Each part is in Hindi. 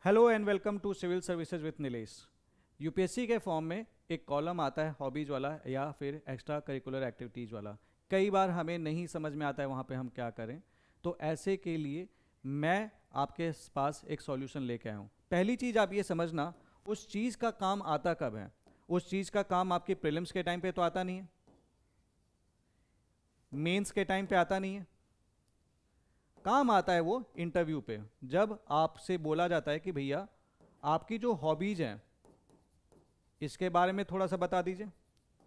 Hello and welcome to civil services with Nilesh. UPSC के फॉर्म में एक कॉलम आता है हॉबीज़ वाला या फिर एक्स्ट्रा करिकुलर एक्टिविटीज़ वाला। कई बार हमें नहीं समझ में आता है वहाँ पे हम क्या करें, तो ऐसे के लिए मैं आपके पास एक सॉल्यूशन लेके आया हूँ। पहली चीज़ आप ये समझना, उस चीज़ का काम आता कब है। उस चीज़ का काम आपके प्रीलिम्स के टाइम पे तो आता नहीं है, मेंस के टाइम पे आता नहीं है, काम आता है वो इंटरव्यू पे। जब आपसे बोला जाता है कि भैया आपकी जो हॉबीज़ हैं इसके बारे में थोड़ा सा बता दीजिए,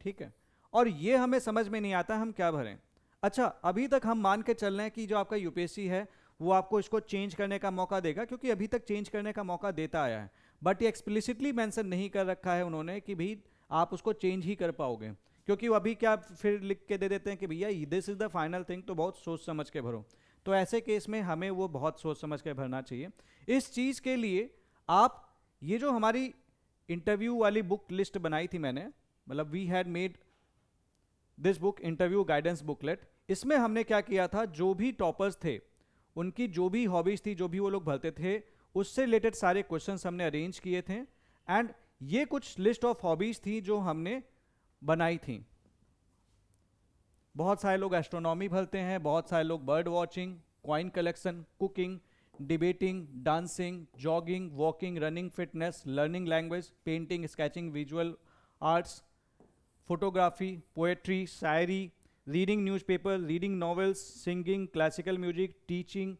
ठीक है। और ये हमें समझ में नहीं आता हम क्या भरें। अच्छा, अभी तक हम मान के चल रहे हैं कि जो आपका यूपीएससी है वो आपको इसको चेंज करने का मौका देगा, क्योंकि अभी तक चेंज करने का मौका देता आया है। बट ये एक्सप्लिसिटली मेंशन नहीं कर रखा है उन्होंने कि भाई आप उसको चेंज ही कर पाओगे, क्योंकि वो अभी क्या फिर लिख के दे देते हैं कि भैया this is the final thing, तो बहुत सोच समझ के भरो। तो ऐसे केस में हमें वो बहुत सोच समझ के भरना चाहिए। इस चीज़ के लिए आप ये जो हमारी इंटरव्यू वाली बुक लिस्ट बनाई थी मैंने, मतलब we had made this book interview guidance booklet. इसमें हमने क्या किया था, जो भी टॉपर्स थे उनकी जो भी हॉबीज थी, जो भी वो लोग भरते थे, उससे रिलेटेड सारे क्वेश्चंस हमने अरेंज किए थे। एंड ये कुछ लिस्ट ऑफ हॉबीज थी जो हमने बनाई थी। बहुत सारे लोग एस्ट्रोनॉमी भरते हैं, बहुत सारे लोग bird watching, coin collection, cooking, debating, dancing, jogging, walking, running, fitness, learning language, painting, sketching, visual arts, photography, poetry, शायरी, reading newspaper, reading novels, singing, classical music, teaching,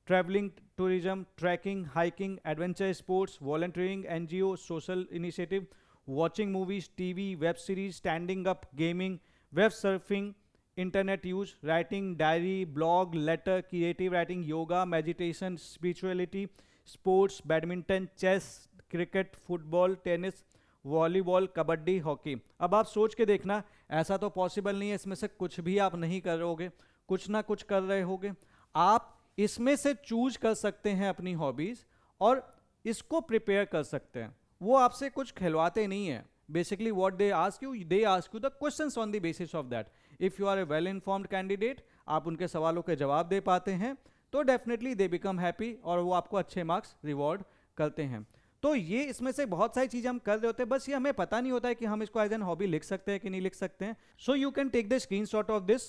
travelling, tourism, trekking, hiking, adventure sports, volunteering, NGO, social initiative, watching movies, TV, web series, standing up, gaming, web surfing, internet use, writing, diary, blog, letter, creative writing, yoga, meditation, spirituality, sports, badminton, chess, cricket, football, tennis, volleyball, kabaddi, hockey. अब आप सोच के देखना, ऐसा तो पॉसिबल नहीं है इसमें से कुछ भी आप नहीं कर रहोगे, कुछ ना कुछ कर रहे होगे। आप इसमें से चूज कर सकते हैं अपनी हॉबीज और इसको प्रिपेयर कर सकते हैं। वो आपसे कुछ खिलवाते नहीं है। Basically what they ask you the questions on the basis of that. If you are a well informed candidate, आप उनके सवालों के जवाब दे पाते हैं, तो डेफिनेटली दे बिकम हैप्पी और वो आपको अच्छे मार्क्स रिवॉर्ड करते हैं। तो ये इसमें से बहुत सारी चीजें हम कर रहे होते हैं, बस ये हमें पता नहीं होता है कि हम इसको एज एन हॉबी लिख सकते हैं कि नहीं लिख सकते हैं। So you can take the screenshot of this,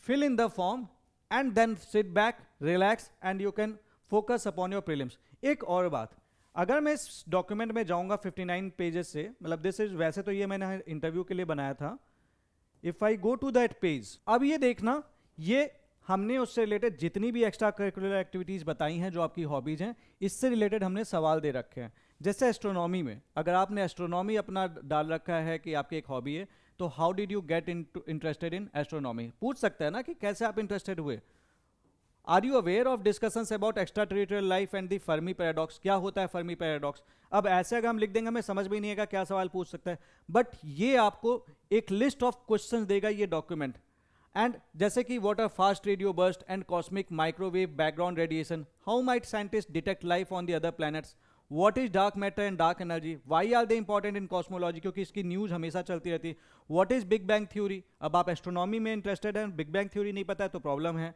fill in the form and then sit back, relax and you can focus upon your prelims। एक और बात, अगर मैं इस डॉक्यूमेंट में जाऊंगा 59 पेजेस से, मतलब दिस इज, वैसे तो ये मैंने इंटरव्यू के लिए बनाया था। If I go to that page, अब ये देखना, ये हमने उससे रिलेटेड जितनी भी एक्स्ट्रा करिकुलर एक्टिविटीज बताई हैं, जो आपकी हॉबीज हैं, इससे रिलेटेड हमने सवाल दे रखे हैं। जैसे एस्ट्रोनॉमी में, अगर आपने एस्ट्रोनॉमी अपना डाल रखा है कि आपकी एक हॉबी है, तो how did you get interested in astronomy, पूछ सकते हैं ना कि कैसे आप इंटरेस्टेड हुए। Are you aware of discussions about extra territorial life and the Fermi paradox, क्या होता है फर्मी पैराडॉक्स। अब ऐसे अगर हम लिख देंगे हमें समझ में नहीं आएगा क्या सवाल पूछ सकता है, बट ये आपको एक लिस्ट ऑफ क्वेश्चंस देगा ये डॉक्यूमेंट। एंड जैसे कि what are fast radio burst and cosmic microwave background radiation, how might scientist detect life on the other planets, what is dark matter and dark energy, why are they important in cosmology, क्योंकि इसकी न्यूज हमेशा चलती रहती है। What is big bang theory, अब आप एस्ट्रोनॉमी में इंटरेस्टेड हैं, बिग बैंग थ्योरी नहीं पता है तो प्रॉब्लम है।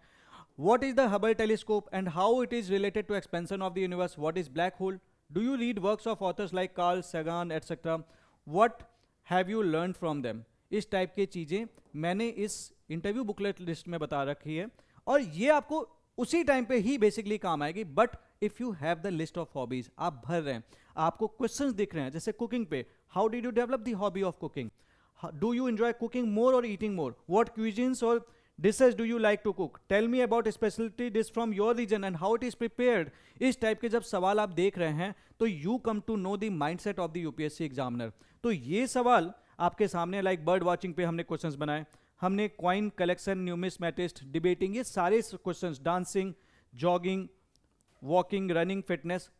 What is the Hubble telescope and how it is related to expansion of the universe? What is black hole? Do you read works of authors like Carl Sagan etc? What have you learned from them? इस टाइप की चीज़ें मैंने इस इंटरव्यू बुकलेट लिस्ट में बता रखी है, और ये आपको उसी टाइम पे ही बेसिकली काम आएगी। But if you have the list of hobbies, आप भर रहे हैं, आपको क्वेश्चंस दिख रहे हैं, जैसे कुकिंग पे, how did you develop the hobby of cooking, do you enjoy cooking more और ईटिंग मोर, व्हाट क्यूजिन्स और dishes do you like to cook, tell me about a specialty dish from your region and how it is prepared। इस टाइप के जब सवाल आप देख रहे हैं तो you come to know the mindset of the UPSC examiner। तो ये सवाल आपके सामने, लाइक बर्ड वॉचिंग पे हमने क्वेश्चंस बनाए, हमने कॉइन कलेक्शन, न्यूमिस्मेटिस्ट, डिबेटिंग, ये सारे questions, dancing, jogging, walking, running, fitness,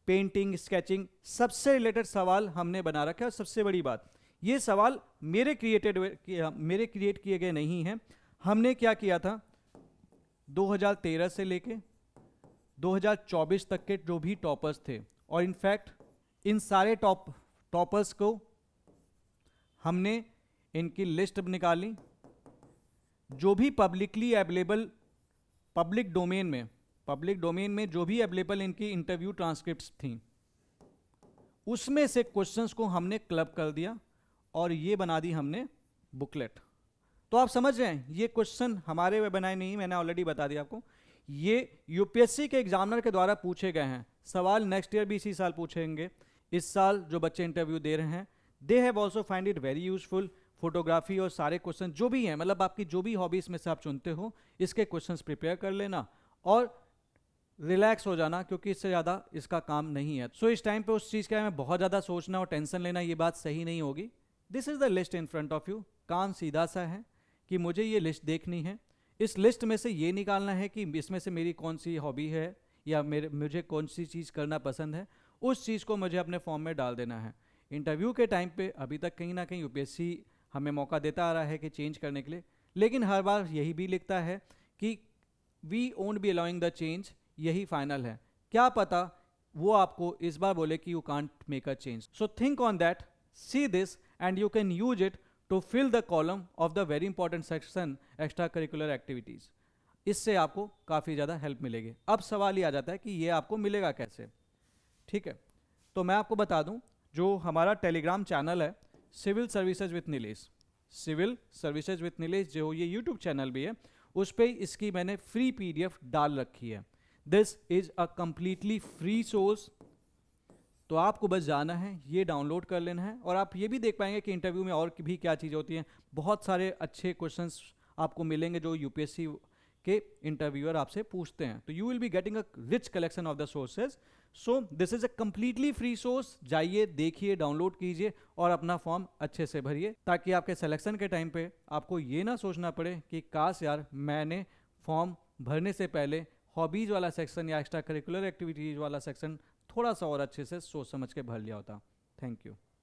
painting, sketching, सबसे रिलेटेड सवाल हमने बना रखे। और सबसे बड़ी बात, ये सवाल मेरे क्रिएट किए गए नहीं हैं। हमने क्या किया था, 2013 से लेके 2024 तक के जो भी टॉपर्स थे, और इनफैक्ट इन सारे टॉपर्स को हमने इनकी लिस्ट निकाली, जो भी पब्लिकली अवेलेबल पब्लिक डोमेन में पब्लिक डोमेन में जो भी अवेलेबल इनकी इंटरव्यू ट्रांसक्रिप्ट्स थी, उसमें से क्वेश्चंस को हमने क्लब कर दिया और ये बना दी हमने बुकलेट। तो आप समझ रहे हैं, ये क्वेश्चन हमारे वे बनाए नहीं, मैंने ऑलरेडी बता दिया आपको, ये यूपीएससी के एग्जामिनर के द्वारा पूछे गए हैं सवाल। नेक्स्ट ईयर भी इसी साल पूछेंगे। इस साल जो बच्चे इंटरव्यू दे रहे हैं, they have also find it very useful. Photography और सारे क्वेश्चन जो भी हैं, मतलब आपकी जो भी हॉबीज में से आप चुनते हो, इसके क्वेश्चंस प्रिपेयर कर लेना और रिलैक्स हो जाना, क्योंकि इससे ज़्यादा इसका काम नहीं है। सो इस टाइम पे उस चीज़ के बारे में बहुत ज़्यादा सोचना और टेंशन लेना, ये बात सही नहीं होगी। This is the list in front of you. काम सीधा सा है कि मुझे ये लिस्ट देखनी है, इस लिस्ट में से ये निकालना है कि इसमें से मेरी कौन सी हॉबी है या मुझे कौन सी चीज़ करना पसंद है, उस चीज़ को मुझे अपने फॉर्म में डाल देना है। इंटरव्यू के टाइम पे अभी तक कहीं ना कहीं यूपीएससी हमें मौका देता आ रहा है कि चेंज करने के लिए, लेकिन हर बार यही भी लिखता है कि we won't be allowing the change, यही फाइनल है। क्या पता वो आपको इस बार बोले कि you can't make a change. So think on that, see this and you can use it to fill the column of the very important section extra curricular activities. इससे आपको काफ़ी ज़्यादा हेल्प मिलेगी। अब सवाल ये आ जाता है कि ये आपको मिलेगा कैसे। ठीक है, तो मैं आपको बता दूं, जो हमारा टेलीग्राम चैनल है civil services with Nilesh, civil services with Nilesh जो ये यूट्यूब चैनल भी है, उस पर इसकी मैंने फ्री पीडीएफ डाल रखी है। This is a completely free source. तो आपको बस जाना है, ये डाउनलोड कर लेना है, और आप ये भी देख पाएंगे कि इंटरव्यू में और भी क्या चीज़ होती हैं। बहुत सारे अच्छे क्वेश्चंस आपको मिलेंगे जो यूपीएससी के इंटरव्यूअर आपसे पूछते हैं। तो you will be getting a rich collection of the sources. So this is a completely free source. जाइए, देखिए, डाउनलोड कीजिए और अपना फॉर्म अच्छे से भरिए, ताकि आपके सिलेक्शन के टाइम पे आपको ये ना सोचना पड़े कि काश यार मैंने फॉर्म भरने से पहले हॉबीज़ वाला सेक्शन या एक्स्ट्रा करिकुलर एक्टिविटीज़ वाला सेक्शन थोड़ा सा और अच्छे से सोच समझ के भर लिया होता। Thank you.